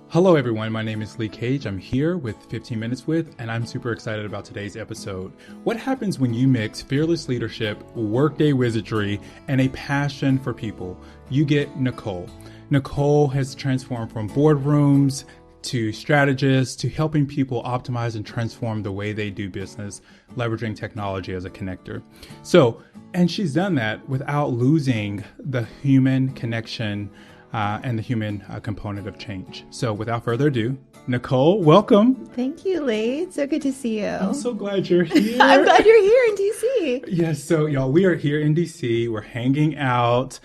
Hello, everyone. My name is Lee Cage. I'm here with 15 Minutes With, and I'm super excited about today's episode. What happens when you mix fearless leadership, Workday wizardry, and a passion for people? You get Nicole. Nicole has transformed from boardrooms to strategists to helping people optimize and transform the way they do business, leveraging technology as a connector. And she's done that without losing the human connection and the human component of change. So without further ado, Nicole, welcome. Thank you, Lee. It's so good to see you. I'm so glad you're here. I'm glad you're here in DC. Yes, so y'all, we are here in DC. We're hanging out.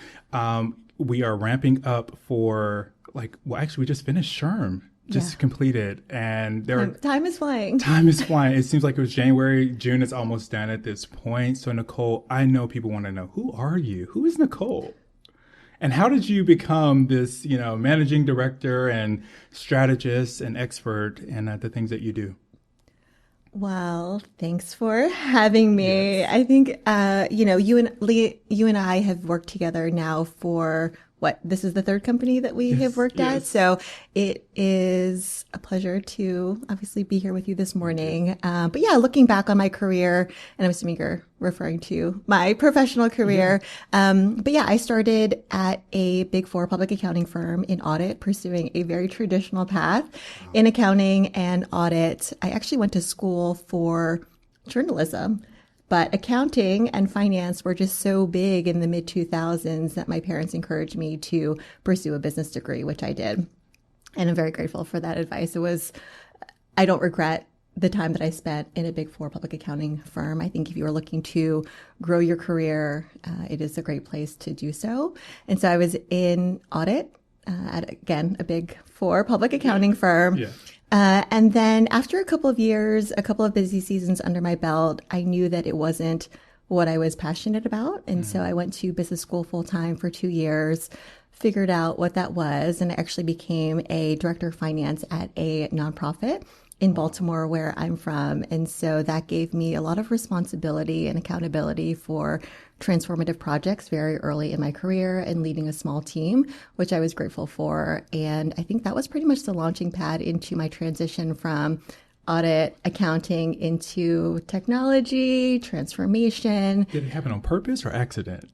We are ramping up for we just finished SHRM. Just completed, and time is flying. Time is flying. It seems like it was January. June is almost done at this point. So Nicole, I know people want to know, who are you? Who is Nicole? And how did you become this, managing director and strategist and expert in the things that you do? Well, thanks for having me. Yes. I think, you and I have worked together now for this is the third company that we have worked at. So it is a pleasure to obviously be here with you this morning. But yeah, looking back on my career, and I'm assuming you're referring to my professional career. But yeah, I started at a Big Four public accounting firm in audit, pursuing a very traditional path in accounting and audit. I actually went to school for journalism. But accounting and finance were just so big in the mid-2000s that my parents encouraged me to pursue a business degree, which I did. And I'm very grateful for that advice. I don't regret the time that I spent in a Big Four public accounting firm. I think if you are looking to grow your career, it is a great place to do so. And so I was in audit at, again, a Big Four public accounting firm. Yeah. And then after a couple of years, a couple of busy seasons under my belt, I knew that it wasn't what I was passionate about. And so I went to business school full time for 2 years, figured out what that was, and I actually became a director of finance at a nonprofit in Baltimore, where I'm from. And so that gave me a lot of responsibility and accountability for transformative projects very early in my career and leading a small team, which I was grateful for. And I think that was pretty much the launching pad into my transition from audit accounting into technology, transformation. Did it happen on purpose or accident?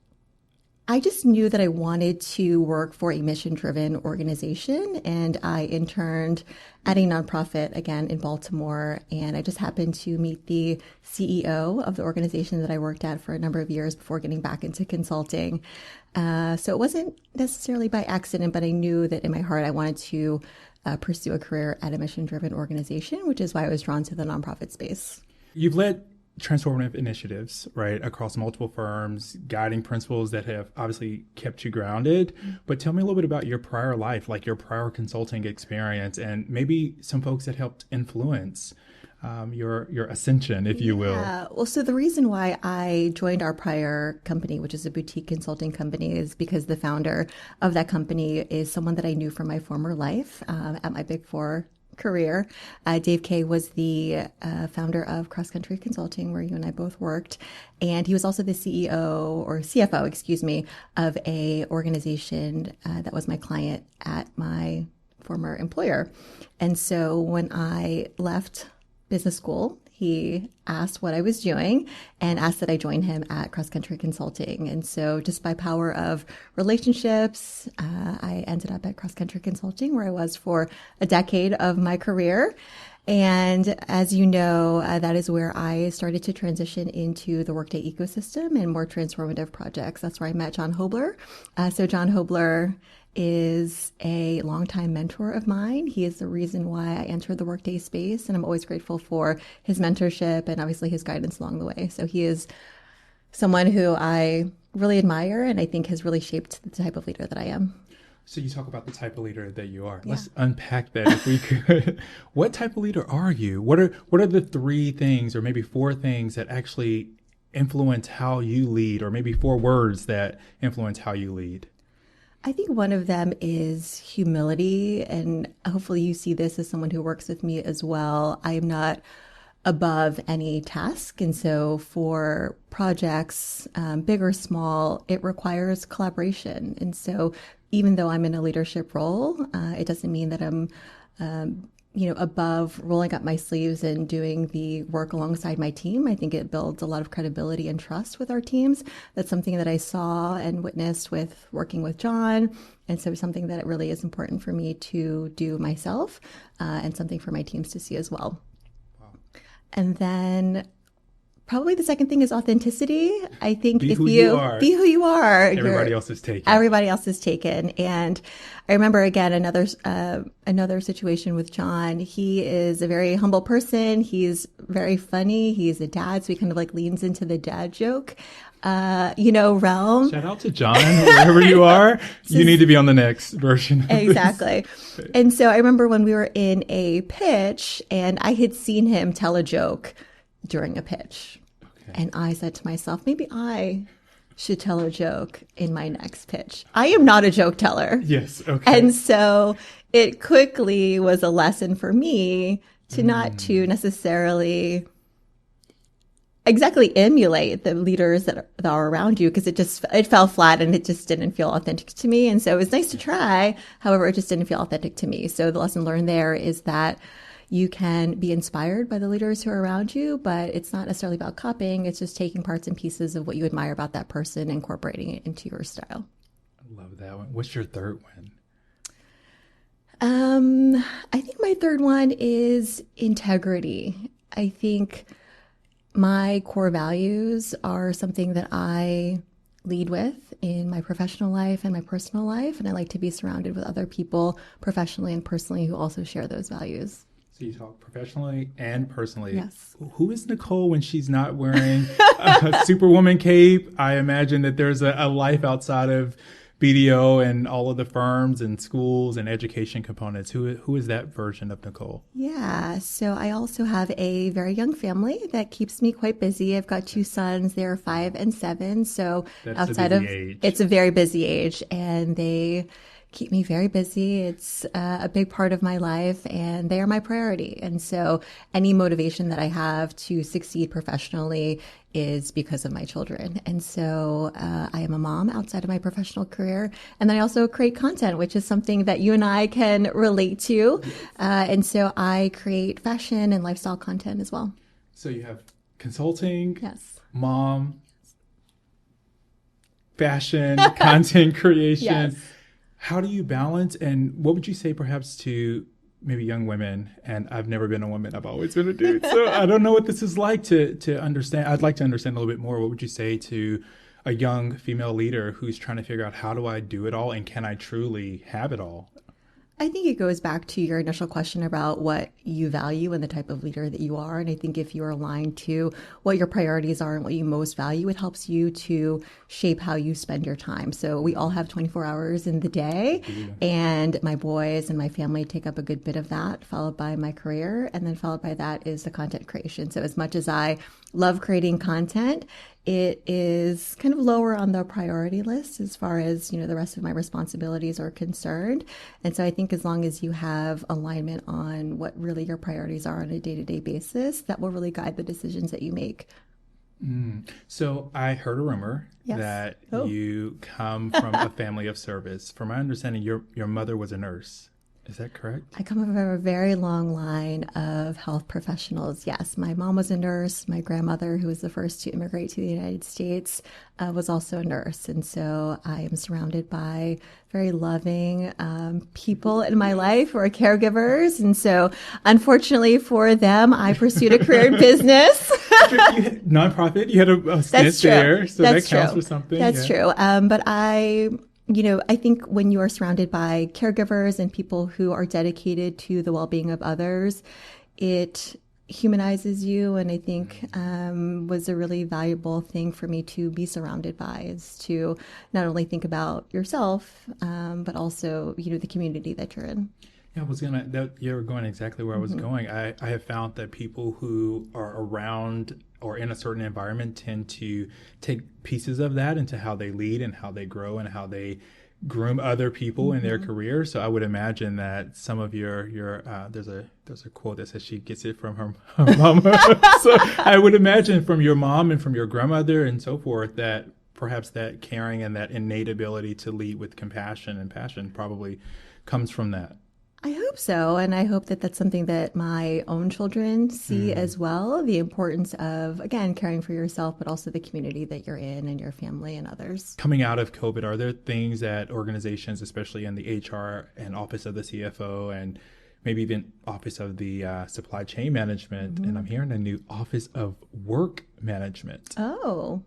I just knew that I wanted to work for a mission-driven organization, and I interned at a nonprofit, again, in Baltimore, and I just happened to meet the CEO of the organization that I worked at for a number of years before getting back into consulting. So it wasn't necessarily by accident, but I knew that in my heart I wanted to pursue a career at a mission-driven organization, which is why I was drawn to the nonprofit space. You've led transformative initiatives, right, across multiple firms, guiding principles that have obviously kept you grounded. But tell me a little bit about your prior life, like your prior consulting experience, and maybe some folks that helped influence your ascension, if you will. Yeah. Well, so the reason why I joined our prior company, which is a boutique consulting company, is because the founder of that company is someone that I knew from my former life at my Big Four career. Dave Kay was the founder of Cross Country Consulting, where you and I both worked. And he was also the CEO or CFO, excuse me, of a organization that was my client at my former employer. And so when I left business school, he asked what I was doing and asked that I join him at Cross Country Consulting. And so just by power of relationships, I ended up at Cross Country Consulting, where I was for a decade of my career. And as you know, that is where I started to transition into the Workday ecosystem and more transformative projects. That's where I met John Hobler. So John Hobler is a longtime mentor of mine. He is the reason why I entered the Workday space, and I'm always grateful for his mentorship and obviously his guidance along the way. So he is someone who I really admire and I think has really shaped the type of leader that I am. So you talk about the type of leader that you are. Yeah. Let's unpack that if we could. What type of leader are you? What are the 3 things or maybe 4 things that actually influence how you lead, or maybe 4 words that influence how you lead? I think one of them is humility, and hopefully you see this as someone who works with me as well. I am not above any task, and so for projects, big or small, it requires collaboration. And so even though I'm in a leadership role, it doesn't mean that I'm above rolling up my sleeves and doing the work alongside my team. I think it builds a lot of credibility and trust with our teams. That's something that I saw and witnessed with working with John. And so it's something that it really is important for me to do myself, and something for my teams to see as well. Wow. And then probably the second thing is authenticity. I think if you be who you are, everybody else is taken. Everybody else is taken. And I remember again another situation with John. He is a very humble person. He's very funny. He's a dad, so he kind of like leans into the dad joke, realm. Shout out to John, wherever you are. You need to be on the next version. Exactly. And so I remember when we were in a pitch, and I had seen him tell a joke during a pitch. Okay. And I said to myself, maybe I should tell a joke in my next pitch. I am not a joke teller. Yes. Okay. And so it quickly was a lesson for me to not to necessarily exactly emulate the leaders that are around you, because it fell flat and it just didn't feel authentic to me. And so it was nice to try. However, it just didn't feel authentic to me. So the lesson learned there is that you can be inspired by the leaders who are around you, but it's not necessarily about copying. It's just taking parts and pieces of what you admire about that person and incorporating it into your style. I love that one. What's your third one? I think my third one is integrity. I think my core values are something that I lead with in my professional life and my personal life, and I like to be surrounded with other people professionally and personally who also share those values. So you talk professionally and personally. Yes. Who is Nicole when she's not wearing a Superwoman cape? I imagine that there's a life outside of BDO and all of the firms and schools and education components. Who is that version of Nicole? Yeah. So I also have a very young family that keeps me quite busy. I've got two sons. They're 5 and 7. So that's it's a very busy age, and they keep me very busy. It's a big part of my life, and they are my priority. And so any motivation that I have to succeed professionally is because of my children. And so I am a mom outside of my professional career. And then I also create content, which is something that you and I can relate to. And so I create fashion and lifestyle content as well. So you have consulting, yes, mom, fashion, content creation. Yes. How do you balance, and what would you say perhaps to maybe young women? And I've never been a woman. I've always been a dude. So I don't know what this is like to understand. I'd like to understand a little bit more. What would you say to a young female leader who's trying to figure out, how do I do it all, and can I truly have it all? I think it goes back to your initial question about what you value and the type of leader that you are. And I think if you're aligned to what your priorities are and what you most value, it helps you to shape how you spend your time. So we all have 24 hours in the day, and my boys and my family take up a good bit of that, followed by my career. And then followed by that is the content creation. So as much as I love creating content, it is kind of lower on the priority list as far as, the rest of my responsibilities are concerned. And so I think as long as you have alignment on what really your priorities are on a day-to-day basis, that will really guide the decisions that you make. So I heard a rumor that you come from a family of service. From my understanding, your mother was a nurse. Is that correct? I come from a very long line of health professionals. Yes, my mom was a nurse. My grandmother, who was the first to immigrate to the United States, was also a nurse. And so I am surrounded by very loving people in my life who are caregivers. And so unfortunately for them, I pursued a career in business. Nonprofit, you had a stint there, so that counts for something. That's true. But I think when you are surrounded by caregivers and people who are dedicated to the well-being of others, it humanizes you. And I think was a really valuable thing for me to be surrounded by, is to not only think about yourself, but also, the community that you're in. Yeah, you're going exactly where I was going. I have found that people who are around or in a certain environment tend to take pieces of that into how they lead and how they grow and how they groom other people in their career. So I would imagine that some of your there's a quote that says she gets it from her mama. So I would imagine from your mom and from your grandmother and so forth that perhaps that caring and that innate ability to lead with compassion and passion probably comes from that. I hope so. And I hope that that's something that my own children see as well. The importance of, again, caring for yourself, but also the community that you're in and your family and others. Coming out of COVID, are there things that organizations, especially in the HR and office of the CFO and maybe even office of the supply chain management, and I'm hearing a new office of work management. Oh,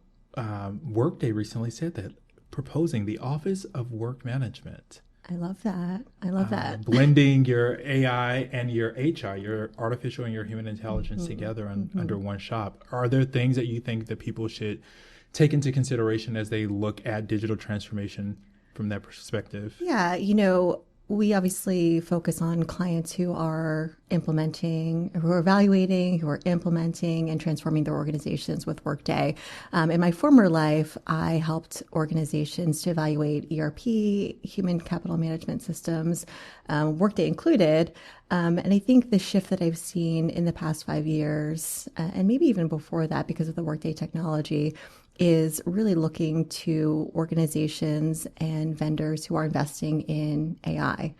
Workday recently said that, proposing the office of work management. I love that. I love that. Blending your AI and your HR, your artificial and your human intelligence together under one shop. Are there things that you think that people should take into consideration as they look at digital transformation from that perspective? Yeah, we obviously focus on clients who are implementing, who are evaluating, who are implementing and transforming their organizations with Workday. In my former life, I helped organizations to evaluate ERP, human capital management systems, Workday included. And I think the shift that I've seen in the past 5 years, and maybe even before that because of the Workday technology, is really looking to organizations and vendors who are investing in AI.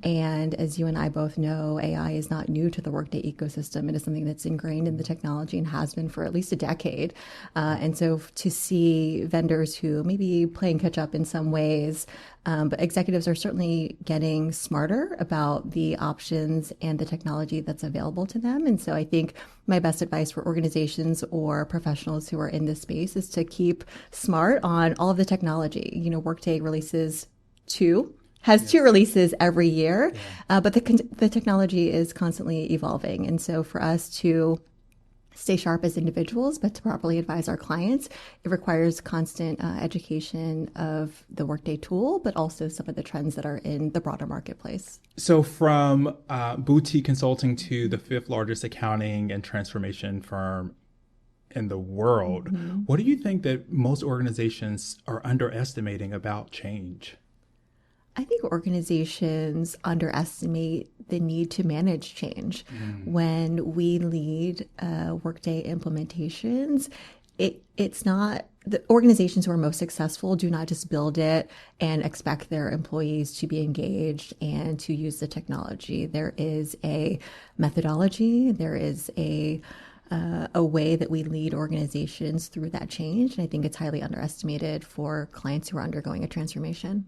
And as you and I both know, AI is not new to the Workday ecosystem. It is something that's ingrained in the technology and has been for at least a decade. And so to see vendors who may be playing catch up in some ways, but executives are certainly getting smarter about the options and the technology that's available to them. And so I think my best advice for organizations or professionals who are in this space is to keep smart on all of the technology. Workday has two releases every year, but the technology is constantly evolving. And so for us to stay sharp as individuals, but to properly advise our clients, it requires constant education of the Workday tool, but also some of the trends that are in the broader marketplace. So from boutique consulting to the fifth largest accounting and transformation firm in the world, what do you think that most organizations are underestimating about change? I think organizations underestimate the need to manage change. When we lead Workday implementations, it's not, the organizations who are most successful do not just build it and expect their employees to be engaged and to use the technology. There is a methodology, there is a way that we lead organizations through that change. And I think it's highly underestimated for clients who are undergoing a transformation.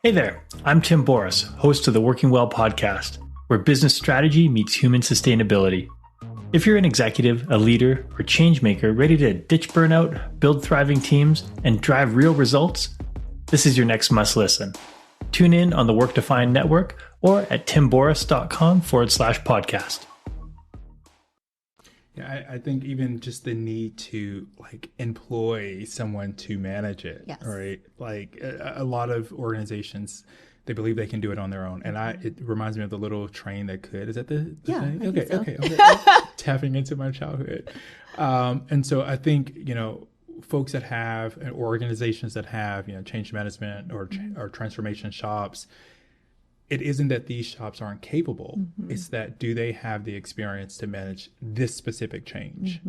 Hey there, I'm Tim Boris, host of the Working Well podcast, where business strategy meets human sustainability. If you're an executive, a leader, or change maker ready to ditch burnout, build thriving teams, and drive real results, this is your next must listen. Tune in on the Work Defined Network or at timboris.com/podcast. Yeah, I think even just the need to employ someone to manage it, Yes. right? A lot of organizations, they believe they can do it on their own. And it reminds me of the little train that could. Is that the Yeah, thing? I think so. Okay. Tapping into my childhood. And so I think, folks that have, organizations that have, change management or transformation shops, it isn't that these shops aren't capable. It's that, do they have the experience to manage this specific change?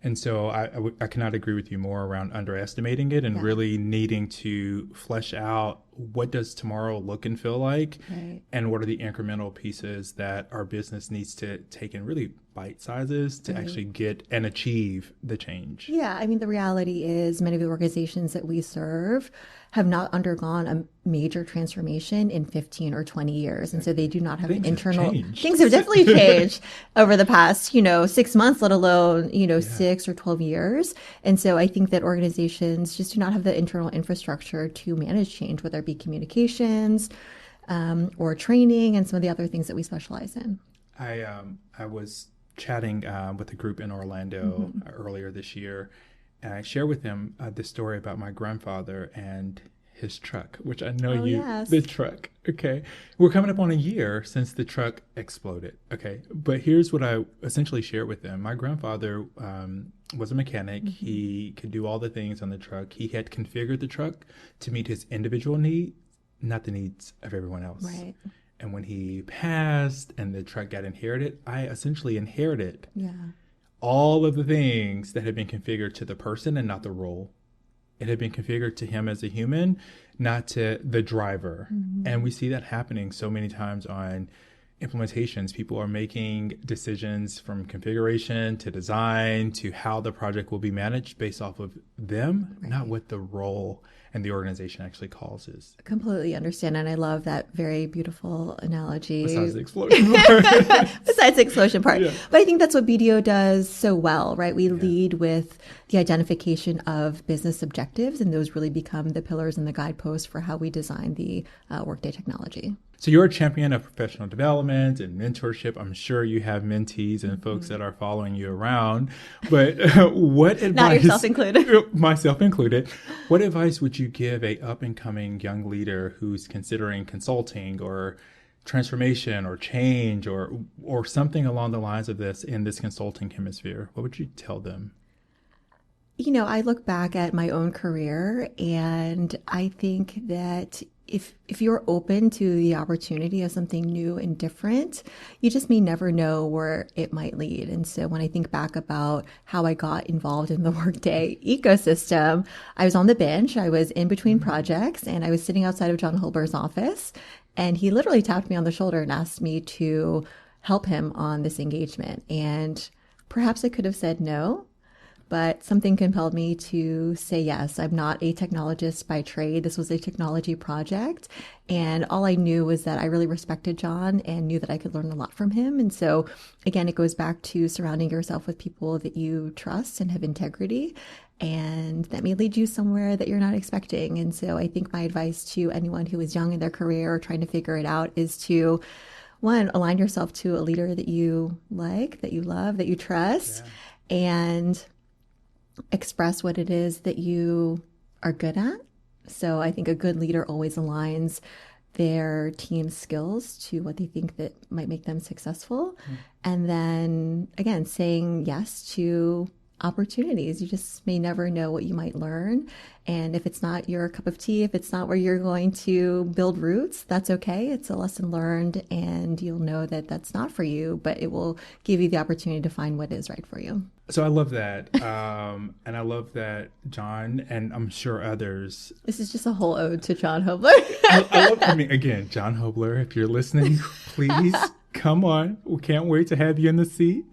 And so I cannot agree with you more around underestimating it and really needing to flesh out, what does tomorrow look and feel like? Right. And what are the incremental pieces that our business needs to take in really bite sizes to actually get and achieve the change? Yeah, I mean, the reality is many of the organizations that we serve have not undergone a major transformation in 15 or 20 years. And so they do not have Things the internal... have changed. Things have definitely changed over the past, 6 months, let alone, 6 or 12 years. And so I think that organizations just do not have the internal infrastructure to manage change, whether it be communications or training and some of the other things that we specialize in. I was chatting with a group in Orlando earlier this year, and I shared with them this story about my grandfather and his truck, which I know the truck. Okay. We're coming up on a year since the truck exploded. Okay. But here's what I essentially shared with them. My grandfather was a mechanic. He could do all the things on the truck. He had configured the truck to meet his individual need, not the needs of everyone else. Right. And when he passed and the truck got inherited, I essentially inherited all of the things that had been configured to the person and not the role it had been configured to him as a human, not to the driver. Mm-hmm. And we see that happening so many times on implementations. People are making decisions from configuration to design to how the project will be managed based off of them, Right. not what the role and the organization actually calls is. Completely understand. And I love that very beautiful analogy. Besides the explosion part. Besides the explosion part. Yeah. But I think that's what BDO does so well, right? We lead with the identification of business objectives, and those really become the pillars and the guideposts for how we design the Workday technology. So you're a champion of professional development and mentorship. I'm sure you have mentees and folks that are following you around. But what advice? Not yourself included. Myself included. What advice would you give a up-and-coming young leader who's considering consulting or transformation or change or something along the lines of this in this consulting hemisphere? What would you tell them? You know, I look back at my own career, and I think that if you're open to the opportunity of something new and different, you just may never know where it might lead. And so when I think back about how I got involved in the Workday ecosystem, I was on the bench, I was in between projects, and I was sitting outside of John Holber's office, and he literally tapped me on the shoulder and asked me to help him on this engagement. And perhaps I could have said no, but something compelled me to say yes. I'm not a technologist by trade. This was a technology project. And all I knew was that I really respected John and knew that I could learn a lot from him. And so, again, it goes back to surrounding yourself with people that you trust and have integrity. And that may lead you somewhere that you're not expecting. And so I think my advice to anyone who is young in their career or trying to figure it out is to, one, align yourself to a leader that you like, that you love, that you trust, and express what it is that you are good at. So I think a good leader always aligns their team's skills to what they think that might make them successful. And then again, saying yes to opportunities. You just may never know what you might learn. And if it's not your cup of tea, if it's not where you're going to build roots, that's okay. It's a lesson learned, and you'll know that that's not for you, but it will give you the opportunity to find what is right for you. So I love that. And I love that John, and I'm sure others. This is just a whole ode to John Hobler. I mean, again, John Hobler, if you're listening, please come on. We can't wait to have you in the seat.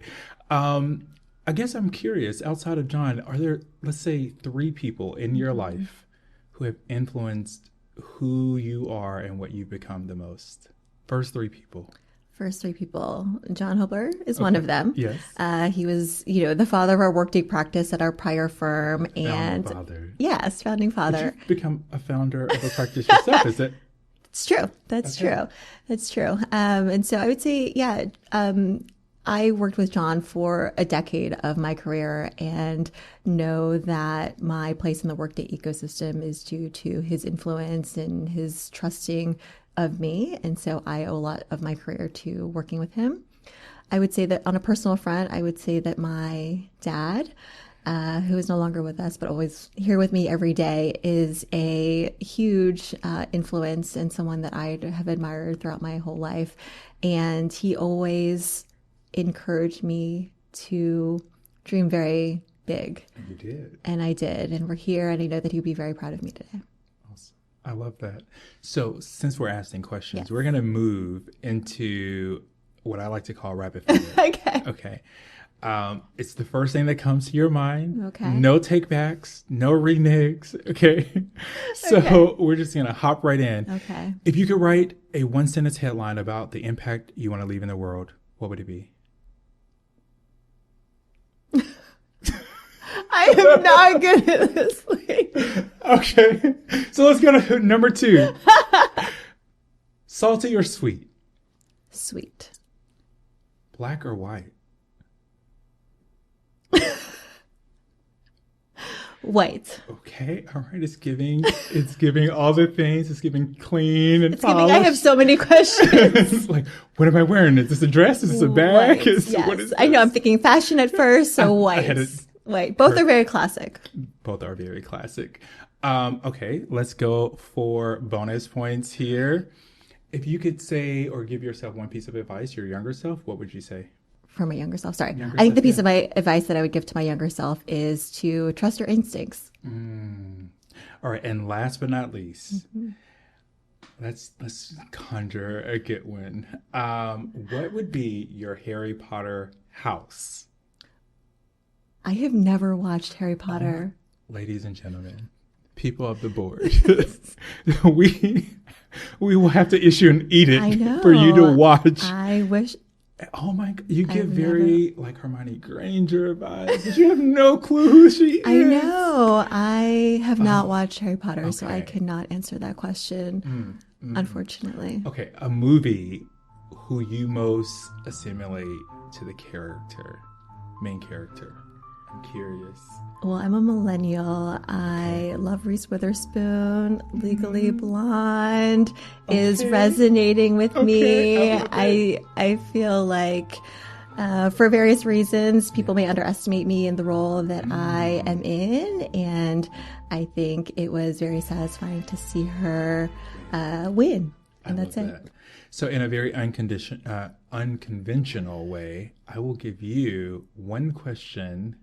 I guess I'm curious, outside of John, are there, let's say, 3 people in your life who have influenced who you are and what you've become the most? First 3 people. First 3 people. John Hobler is one of them. Yes. He was, the father of our Workday practice at our prior firm. Founding father. Yes, founding father. Did you become a founder of a practice yourself? Is it? It's true. That's true. That's true. And so I would say, I worked with John for a decade of my career and know that my place in the Workday ecosystem is due to his influence and his trusting of me. And so I owe a lot of my career to working with him. I would say that on a personal front, I would say that my dad, who is no longer with us, but always here with me every day, is a huge influence and someone that I have admired throughout my whole life. And he always encouraged me to dream very big. And you did. And I did. And we're here, and I know that he'd be very proud of me today. Awesome. I love that. So since we're asking questions, we're going to move into what I like to call rapid fire. Okay. It's the first thing that comes to your mind. Okay. No take-backs, no reneges. Okay. So we're just going to hop right in. Okay. If you could write a 1-sentence headline about the impact you want to leave in the world, what would it be? I am not good at this. Okay. So let's go to number 2. Salty or sweet? Sweet. Black or white? White. Okay. All right. It's giving all the things. It's giving clean and I have so many questions. It's like, what am I wearing? Is this a dress? Is this a bag? White, yes. What is I know I'm thinking fashion at first, so white. White. Both are very classic. Both are very classic. Okay. Let's go for bonus points here. If you could say or give yourself one piece of advice, your younger self, what would you say? for my younger self. Sorry. Younger I think self, the piece yeah. of my advice that I would give to my younger self is to trust your instincts. All right, and last but not least, let's conjure a good one. What would be your Harry Potter house? I have never watched Harry Potter. Ladies and gentlemen, people of the board, we will have to issue an I edict know. for you to watch. I wish. Oh my God, you give very like Hermione Granger vibes, but you have no clue who she is. I know. I have not watched Harry Potter, so I okay. could not answer that question, unfortunately. Okay, a movie who you most assimilate to the character, main character. I'm curious. Well, I'm a millennial. I love Reese Witherspoon. Legally Blonde is resonating with me. I feel like for various reasons, people may underestimate me in the role that I am in. And I think it was very satisfying to see her win. And that's it. That. So in a very unconventional way, I will give you one question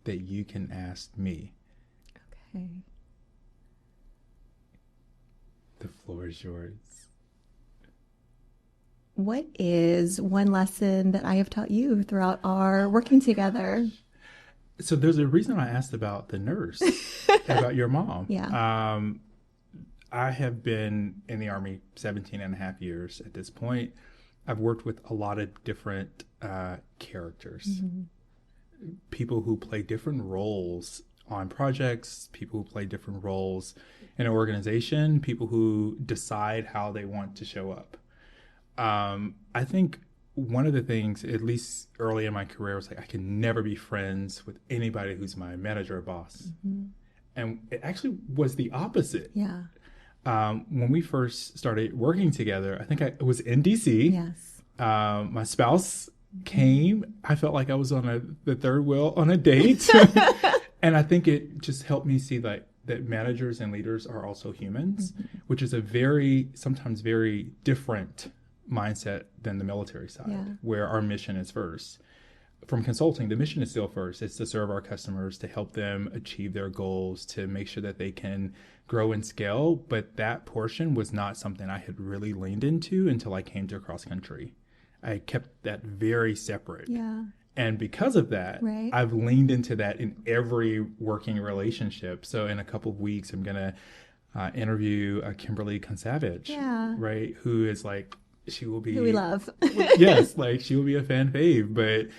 that you can ask me. Okay. The floor is yours. What is one lesson that I have taught you throughout our working together? So there's a reason I asked about the nurse, about your mom. Yeah. I have been in the Army 17 and a half years at this point. I've worked with a lot of different characters. People who play different roles on projects, people who play different roles in an organization, people who decide how they want to show up. I think one of the things, at least early in my career, was like I can never be friends with anybody who's my manager or boss. And it actually was the opposite. Yeah. When we first started working together, I think I was in DC. Yes. My spouse came. I felt like I was on the third wheel on a date. And I think it just helped me see that managers and leaders are also humans, which is a sometimes very different mindset than the military side, where our mission is first. From consulting, the mission is still first. It's to serve our customers, to help them achieve their goals, to make sure that they can grow and scale. But that portion was not something I had really leaned into until I came to cross country. I kept that very separate. Yeah. And because of that, I've leaned into that in every working relationship. So in a couple of weeks, I'm going to interview Kimberly Consavage, right? Who is like, she will be... Who we love. Yes, like she will be a fan fave. But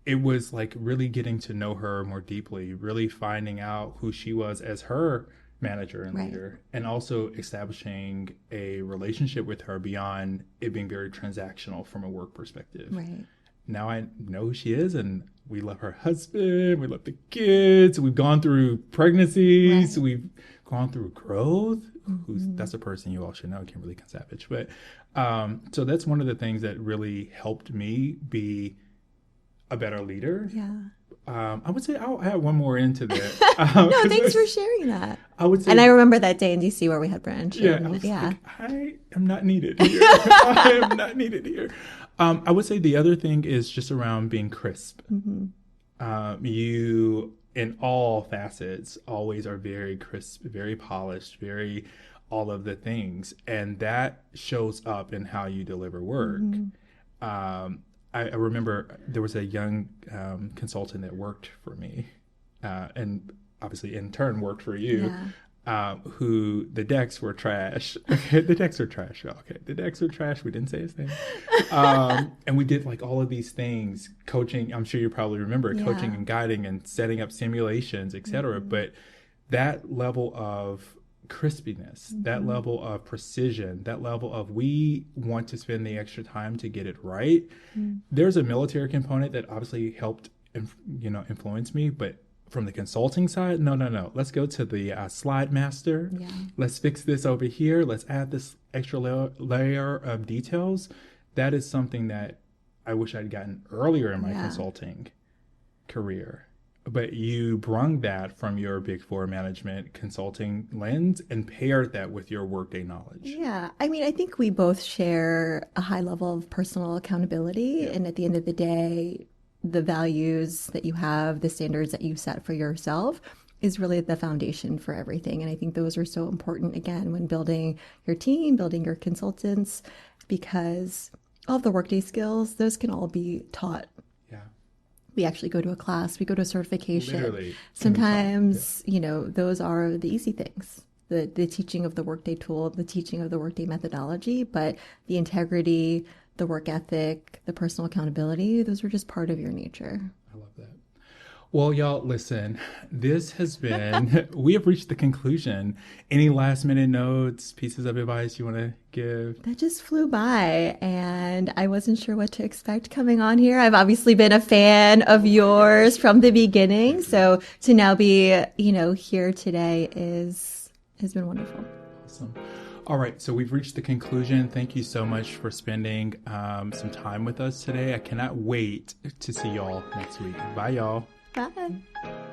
it was like really getting to know her more deeply, really finding out who she was as her manager and leader, and also establishing a relationship with her beyond it being very transactional from a work perspective. Right. Now I know who she is, and we love her husband, we love the kids, we've gone through pregnancies, we've gone through growth. That's a person you all should know, Kimberly Consavage. But so that's one of the things that really helped me be a better leader. Yeah. I would say I'll add one more into that. No, thanks for sharing that. I would say, and I remember that day in DC where we had brunch. Yeah, and, like, I am not needed here. I am not needed here. I would say the other thing is just around being crisp. You, in all facets, always are very crisp, very polished, very all of the things. And that shows up in how you deliver work. I remember there was a young consultant that worked for me, and obviously in turn worked for you, who the decks were trash. Okay, the decks are trash. Okay, the decks are trash. We didn't say his name. And we did like all of these things, coaching. I'm sure you probably remember coaching and guiding and setting up simulations, etc. But that level of crispiness, that level of precision, that level of we want to spend the extra time to get it right. There's a military component that obviously helped, influence me, but from the consulting side, no. Let's go to the slide master. Let's fix this over here. Let's add this extra layer of details. That is something that I wish I'd gotten earlier in my consulting career. But you brung that from your Big Four management consulting lens and paired that with your Workday knowledge. Yeah. I mean, I think we both share a high level of personal accountability. And at the end of the day, the values that you have, the standards that you set for yourself is really the foundation for everything. And I think those are so important, again, when building your team, building your consultants, because all of the Workday skills, those can all be taught. Yeah. We actually go to a class, we go to a certification. Literally. Sometimes, those are the easy things. The teaching of the Workday tool, the teaching of the Workday methodology, but the integrity, the work ethic, the personal accountability, those are just part of your nature. I love that. Well, y'all, listen, this has been, we have reached the conclusion. Any last minute notes, pieces of advice you want to give? That just flew by, and I wasn't sure what to expect coming on here. I've obviously been a fan of yours from the beginning. So to now be, here today has been wonderful. Awesome. All right. So we've reached the conclusion. Thank you so much for spending some time with us today. I cannot wait to see y'all next week. Bye, y'all. Bye.